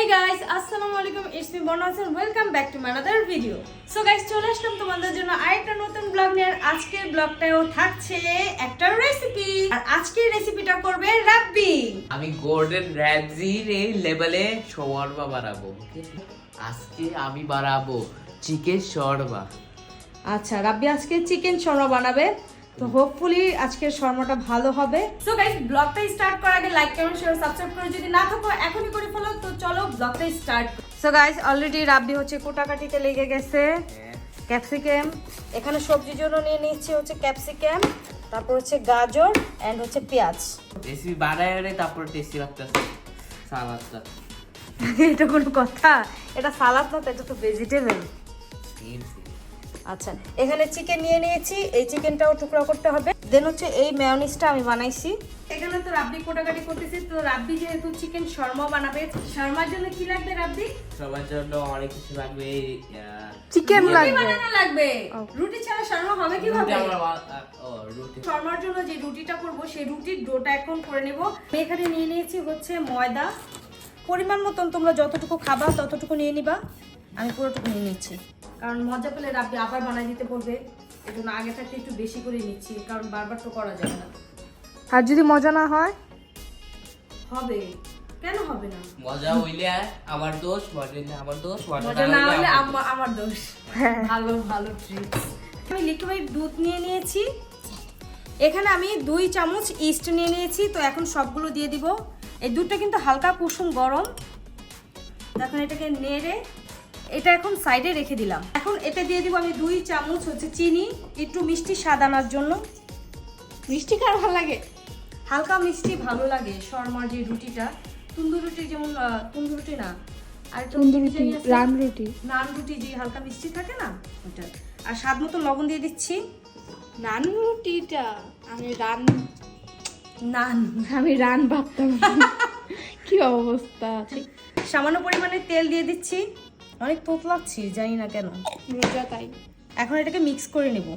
Hey guys, Assalamualaikum. It's me Bonaz and welcome back to my another video. So guys, চলে আসলাম তোমাদের জন্য আরেকটা নতুন ব্লগ নিয়ে। আজকের ব্লগটাও থাকছে একটা রেসিপি। আর আজকের রেসিপিটা করবে রাব্বি। আমি গোল্ডেন র্যামজির এই লেভেলে শওয়ারমা বানাবো। আজকে আমি বানাবো চিকেন শওয়ারমা। আচ্ছা, রাব্বি আজকে চিকেন শর্মা বানাবে। তো হোপফুলি আজকের শর্মাটা ভালো হবে। সো গাইস, ব্লগটা স্টার্ট করার আগে লাইক কমেন্ট শেয়ার সাবস্ক্রাইব করে যদি না থাকো এখনই করে ফেলো। তো চলো ব্লগটা স্টার্ট। সো গাইস, অলরেডি রাব্বি হচ্ছে কোটাকাটিতে লেগে গেছে। ক্যাপসিকাম এখানে সবজির জন্য নিয়ে নিচ্ছে হচ্ছে ক্যাপসিকাম, তারপর হচ্ছে গাজর এন্ড হচ্ছে পেঁয়াজ। রেসিপি বানায় রে, তারপর টেস্টি লাগতেছে সালাদটা। এটা কোনো কথা? এটা সালাদ না, এটা তো ভেজিটেবল। আচ্ছা, এখানে চিকেন নিয়ে নিয়েছি, এই চিকেনটাও টুকরা করতে হবে। দেন হচ্ছে এই মেয়োনিজটা আমি বানাইছি। এখানে তো রাব্বি কোটাকাটি করতেছি। তো রাব্বি যেহেতু চিকেন শর্মা বানাবে, শর্মার জন্য কি লাগবে রাব্বি? সবার জন্য অনেক কিছু লাগবে। চিকেন লাগবে। রুটি ছাড়া শর্মা হবে কিভাবে? রুটি শর্মার জন্য যে রুটিটা করব সেই রুটির ডোটা এখন করে নেব। আমি এখানে নিয়ে নিয়েছি হচ্ছে ময়দা। পরিমাণ মতন তোমরা যতটুকু খাবা ততটুকু নিয়ে নিবা। আমি পুরোটুকু নিয়ে নিচ্ছি, কারণ মজা পেলে রাব্বি আবার বানাই দিতে বলবে। এই জন্য আগে থাকতে একটু বেশি করে নিচ্ছি, কারণ বারবার তো করা যাবে না। আর যদি মজা না হয়? হবে, কেন হবে না? মজা হইলে আমার দোষ, মজা হইলে আমার দোষ, মজা না হলে আমার দোষ। ভালো ভালো ট্রিক্স। আমি লিকুইড দুধ নিয়ে নিয়েছি। এখানে আমি 2 চামচ ইস্ট নিয়ে নিয়েছি। তো এখন সবগুলো দিয়ে দিব। এই দুধটা কিন্তু হালকা কুসুম গরম। এখন এটাকে নেড়ে এটা এখন সাইডে রেখে দিলাম। এখন এটা দিয়ে দিব আমি 2 চামচ হচ্ছে চিনি, একটু মিষ্টি স্বাদ আনার জন্য। মিষ্টি কার ভালো লাগে? হালকা মিষ্টি ভালো লাগে শর্মার যে রুটিটা। তন্দুর রুটি যেমন, তন্দুর রুটি না, আর তন্দুরি রুটি, রান রুটি, নান রুটি যে হালকা মিষ্টি থাকে না ওটা। আর স্বাদ মতো লবণ দিয়ে দিচ্ছি। নান রুটিটা আমি রান ভাবতাম। কি অবস্থা! সামান্য পরিমাণে তেল দিয়ে দিচ্ছি। অনেক তোতলাচ্ছি, জানি না কেন। রোজা তাই। এখন এটাকে মিক্স করে নেব।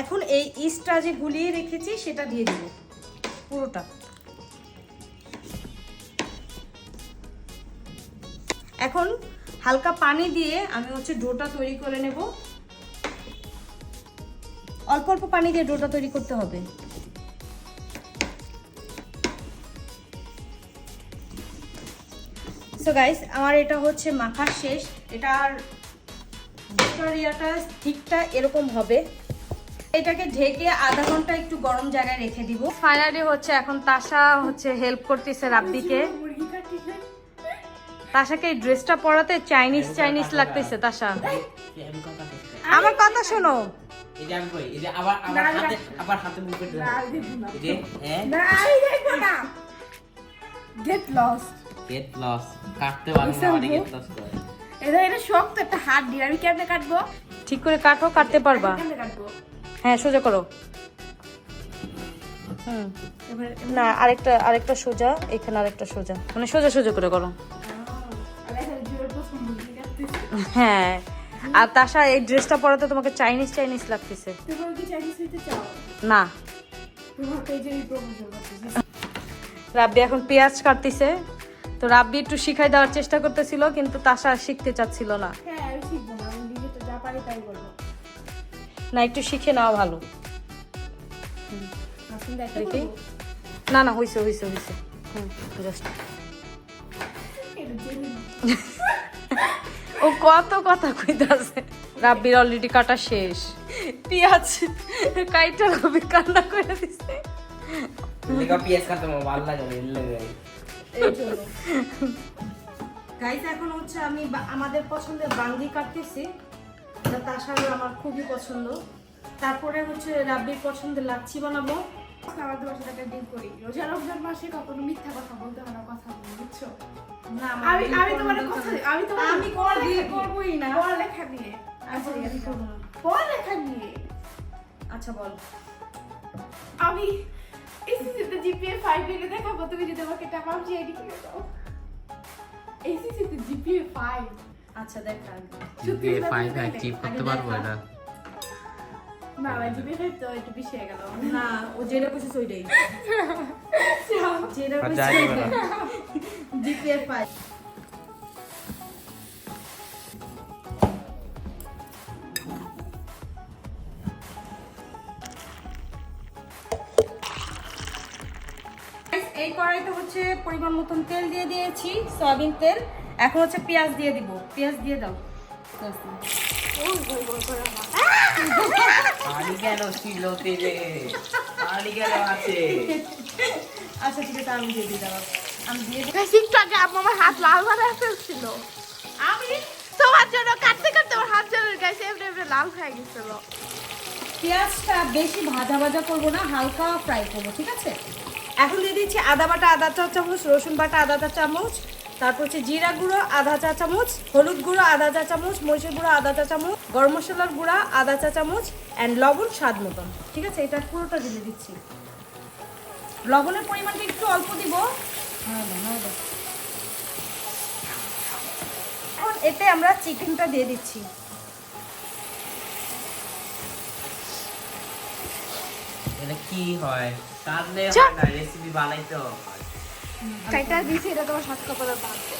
এখন এই ইস্টটা যে গুলিয়ে রেখেছি সেটা দিয়ে দেব পুরোটা। এখন হালকা পানি দিয়ে আমি হচ্ছে ডোটা তৈরি করে নেব। অল্প অল্প পানি দিয়ে ডোটা তৈরি করতে হবে। সো গাইস, আমার এটা হচ্ছে মাখা শেষ। এটার ঠিকটা এরকম হবে। এটাকে ঢেকে আধা ঘন্টা একটু গরম জায়গায় রেখে দিব। ফাইনালি হচ্ছে এখন তাশা হচ্ছে হেল্প করতেছে রাব্বিকে। তাশাকে এই ড্রেসটা পরাতে চাইনিজ লাগতেছে। তাশা, আমার কথা শোনো। এই যে আমি কই, এই যে আবার হাতে মুখে এই যে গেট লস্ট। গেট লস কাটতে পারবো না, মানে গেট লস করে। এটা শক্ত একটা হাত দিয়ে আমি কেমনে কাটবো? ঠিক করে কাটো, কাটতে পারবা? কেমনে কাটবো? হ্যাঁ, সোজা করো। না, আরেকটা সোজা, এখানে আরেকটা সোজা, মানে সোজা সোজা করে করো। হ্যাঁ, আর তাশা এই ড্রেসটা পরাতে তোমাকে চাইনিজ লাগতেছে। তুমি কি চাইনিজ হইতে চাও? না, তোমার পেজেরই প্রমোশন করতেছি। রাব্বি এখন পেঁয়াজ কাটতেছে। তো রাব্বি একটু শিখাই দেওয়ার চেষ্টা করতেছিল, কিন্তু তাশা শিখতে চাচ্ছিল না। হ্যাঁ, আমি শিখবো না, আমি নিজে তো যা পারি তাই বলবো। না, একটু শিখে নেওয়া ভালো। আসুন দেখি। দেখি। না, হইছে। জাস্ট ও কত কথা কইতাছে। রাব্বির অলরেডি কাটা শেষ। পেঁয়াজ কাইটা রাব্বি কান্না করে দিছে। লেগা পিএস কাটতে ভালো লাগে, এই জন্য গাইস, এখন হচ্ছে আমি আমাদের পছন্দের বাঙ্গি কাটতেছি। এটা তাশার আমার খুবই পছন্দ। তারপরে হচ্ছে রাব্বির পছন্দের লাচ্ছি বানাবো। আমাদের বাসায় একটা ডিল করি, রোজা রমজান মাসে কখনো মিথ্যা কথা বলতে হয় না, কথা বলি, বুঝছো? না, আমি তোমার কথা, আমি করবই না। পড়ালেখা নিয়ে। আচ্ছা, আমি করবো না। পড়ালেখা নিয়ে আচ্ছা, বল। আমি এসএসসিতে জিপিএ 5 পেলে দেখাবো, তুমি যদি আমাকে টাকা জিআইডি করে দাও। এসএসসিতে জিপিএ 5। আচ্ছা, দেখা। যদি 5 অ্যাচিভ করতে পারবো এটা। না, জিপিএ 5 তো একটু বেশি হয়ে গেল। না, ও যেটা কইছে ওইটাই। যেটা কইছে জিপিএ 5। এই কড়াইতে হচ্ছে পরিমাণ মতন তেল দিয়ে দিয়েছি, সয়াবিন তেল। এখন হচ্ছে পেঁয়াজ দিয়ে দিব। পেঁয়াজ দিয়ে দাও। পানি কেন ছিল তেলে? পানি কেন আছে? আচ্ছা ঠিক আছে, আমি দিয়ে দিই, দাঁড়াও। আমি দিয়ে দিই। গাইস একটু আগে আম্মু আমার হাত লাল বানায় ফেলছিল। আমি তোমার জন্য কাটতে কাটতে আমার হাত জ্বলে গাইস, এমনি এমনি লাল হয়ে গেছিল। পেঁয়াজটা বেশি ভাজা ভাজা করবো না, হালকা ফ্রাই করবো, ঠিক আছে? এখন দিয়ে দিচ্ছি আদা বাটা আধা চা চামচ, রসুন বাটা আধা চা চামচ, তারপর হচ্ছে জিরা গুঁড়ো আধা চা চামচ, হলুদ গুঁড়ো আধা চা চামচ, মরিচের গুঁড়ো আধা চা চামচ, গরম মশলার গুঁড়া আধা চা চামচ অ্যান্ড লবণ স্বাদ মতন, ঠিক আছে? এটা পুরোটা দিয়ে দিচ্ছি। লবণের পরিমাণটা একটু অল্প দিব। এখন এতে আমরা চিকেনটা দিয়ে দিচ্ছি। এটা কি হয়? কাটলে হয় না, রেসিপি বানাইতে হয়। কাইটা দিছি, এটা তোমার সাত কপালে বাঁধবো।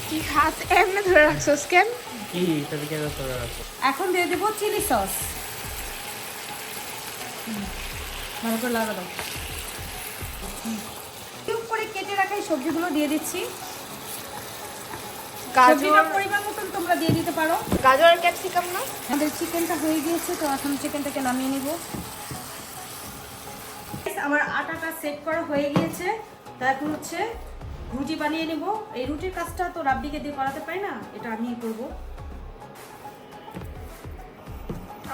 কি হাত এমনি ধরে রাখছস কেন? কি তুমি কেন করে রাখো? এখন দিয়ে দেবো চিলি সস। ভালো করে লাগা দাও। কিউব করে কেটে রাখা এই সবজিগুলো দিয়ে দিচ্ছি। সবজিটার পরিমাণ মতন তোমরা দিয়ে দিতে পারো। গাজর আর ক্যাপসিকাম না? আমাদের চিকেনটা হয়ে গিয়েছে, তো এখন চিকেনটাকে নামিয়ে নিব। আমার আটাটা সেট করা হয়ে গিয়েছে, তা এখন হচ্ছে রুটি বানিয়ে নিব। এই রুটির কাজটা তো রাব্বিকে দিয়ে করাতে পারি না, এটা আমিই করবো।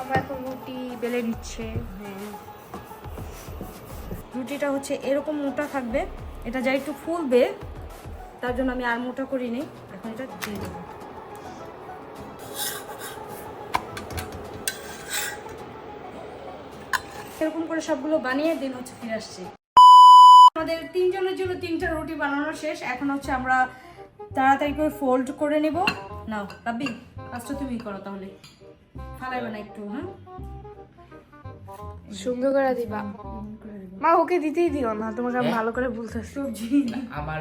আমরা এখন রুটি বেলে নিচ্ছে। হ্যাঁ, রুটিটা হচ্ছে এরকম মোটা থাকবে, এটা যা একটু ফুলবে, তার জন্য আমি আর মোটা করিনি। এখন এটা দিয়ে দেবো। এরকম করে সবগুলো বানিয়ে দিন হচ্ছে ফিরে আসছি। আমাদের তিনজনের জন্য 3টা রুটি বানানো শেষ। এখন হচ্ছে আমরা তাড়াতাড়ি করে ফোল্ড করে নেব। নাও রাব্বি, কাজটা তুমি করো তাহলে, ফালাইবে না একটু। হ্যাঁ, সুন্দর করে দিবা। মা ওকে দিতেই দিও না, তোমাকে আমি ভালো করে বলতেছি। সবজি আমার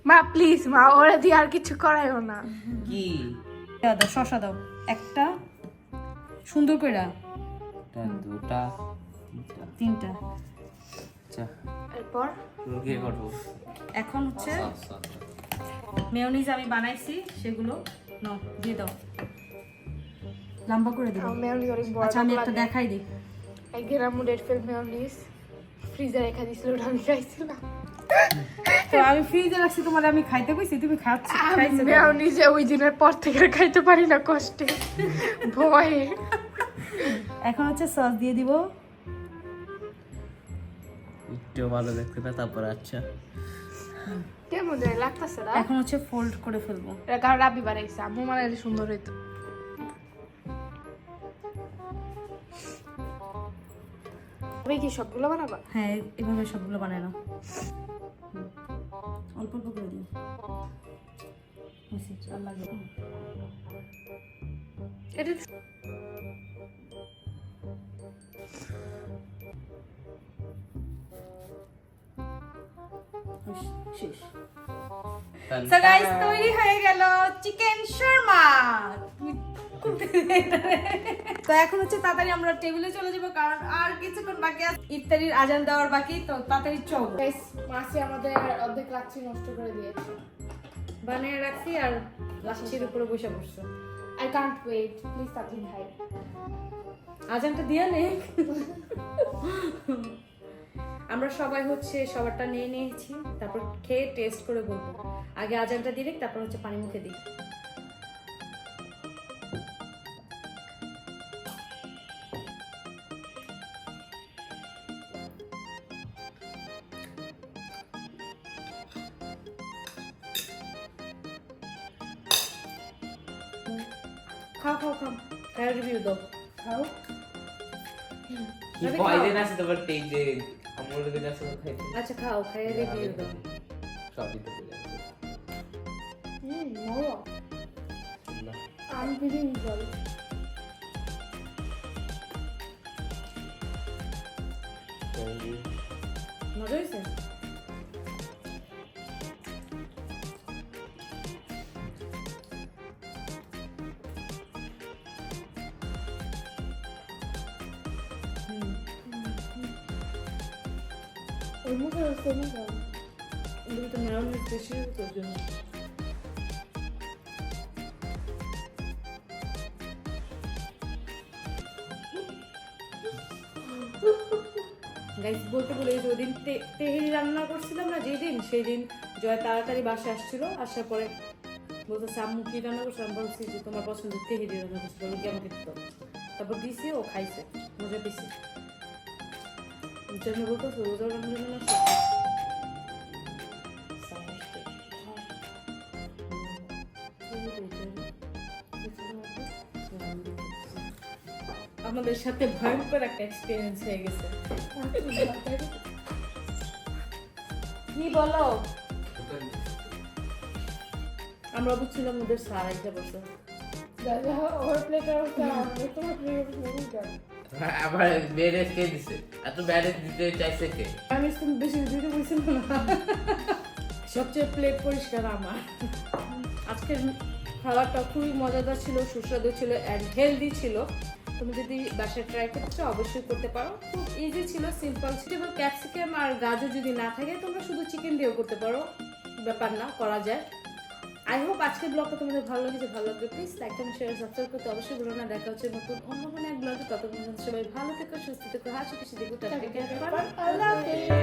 মা প্লিজ, মা ওরা দিয়ে আর কিছু করাইও না। কি দাও, দাও শসা দাও একটা, সুন্দর করে দুটা 3টা। আচ্ছা, এরপর তুমি কি করবো? এখন হচ্ছে মেয়োনিজ আমি বানাইছি, সেগুলো নাও দিয়ে দাও, লম্বা করে দিও। মেয়োনিজ অনেক বড়। আচ্ছা আমি একটা দেখাই দিই। একদিন আম্মু রেড ফেল মেয়োনিজ ফ্রিজে রেখে দিছিল, ওটা আমি খাইছিলাম। তো আমি ফ্রিজে রাখছি, তোমার আমি খাইতে কইছি, তুমি খাচ্ছ খাইছো। মেয়োনিজে ওই দিনের পর থেকে আর খাইতে পারি না কষ্টে, ভয়ে। এখন হচ্ছে সস দিয়ে দিব। একটু ভালো দেখতে না, তারপর আচ্ছা কেমন যায় লাগতেছে না? এখন হচ্ছে ফোল্ড করে ফেলবো। এটা কারণ রাবি বানাইছে, আম্মু বানাইলে সুন্দর হইতো। তুমি কি সবগুলো বানাবা? হ্যাঁ, এভাবে সবগুলো বানায় নাও। অল্প অল্প করে দিও। আর লাগবে না। এটা শেষ। সো গাইস, তৈরি হয়ে গেল চিকেন শর্মা। তো এখন হচ্ছে তাড়াতাড়ি আমরা টেবিলে চলে যাব, কারণ আর কিছুক্ষণ বাকি আছে, ইফতারির আজান দেওয়ার বাকি, তো তাড়াতাড়ি চল। গাইস, মাসি আমাদের অর্ধেক লাচ্ছি নষ্ট করে দিয়েছে। বানিয়ে রাখছি আর লাচ্ছির উপরে বসে পড়ছে। আই কান্ট ওয়েট, প্লিজ তাড়াতাড়ি খাই। আজানটা দিয়ে নে। আমরা সবাই হচ্ছে সবারটা নিয়ে নিয়েছি, তারপর খেয়ে টেস্ট করে বলবো। আগে আজানটা দিয়ে তারপর হচ্ছে পানি মুখে দিই। খাও খাও খাও, খাও, রিভিউ দাও, খাও। কি পয়জন আছে তোমার টেজে? আমার লোকের কাছে খাইতে আচ্ছা খাও, খাইয়ে রিভিউ দাও। সবই তো বলে আছে। মজা। না, আমি বিলিং বল। thank you. মজা হয়েছে? ওর মুখে রয়েছে না কেন? এগুলো তো মেয়নিজ বেশি তোর জন্য। গাইস বলতে বলে ওই দিন তেহেরি রান্না করছিলাম না যেদিন, সেই দিন জয় তাড়াতাড়ি বাসে আসছিল। আসার পরে বলতেছে আম্মু কি রান্না করছে, আমি বলছি যে তোমার পছন্দের তেহেরি রান্না করছিল, কি আমাকে দিত। তারপর দিছি, ও খাইছে, মজা পেয়েছে। জন্য বলতেছে রোজা রমজান আসছে। আমাদের সাথে ভয়ঙ্কর একটা এক্সপিরিয়েন্স হয়ে গেছে। কি বলো? আমরা বুঝছিলাম ওদের স্যার একটা বছর দাদা ওর প্লেটার হচ্ছে আমার তোমার প্লেটার আবার বেড়েস কে দিছে? এত বেড়েস দিতে চাইছে কে? আমি তুমি বেশি দিতে বলছিলাম না। সবচেয়ে প্লেট পরিষ্কার আমার। আজকের খাবারটা খুবই মজাদার ছিল, সুস্বাদু ছিল অ্যান্ড হেলদি ছিল। তুমি যদি বাসায় ট্রাই করতে চাও অবশ্যই করতে পারো। খুব ইজি ছিল, সিম্পল ছিল। এবং ক্যাপসিকাম আর গাজর যদি না থাকে তোমরা শুধু চিকেন দিয়েও করতে পারো, ব্যাপার না, করা যায়। আই হোপ আজকের ব্লগটা তোমাদের ভালো লেগেছে। ভালো লাগলে please like comment share subscribe করতে অবশ্যই ভুলো না। দেখা হচ্ছে নতুন অন্য কোনো এক ব্লগে। ততক্ষণ সবাই ভালো থেকো, সুস্থ থেকো, হাসি খুশি দেখো। আল্লাহ হাফেজ।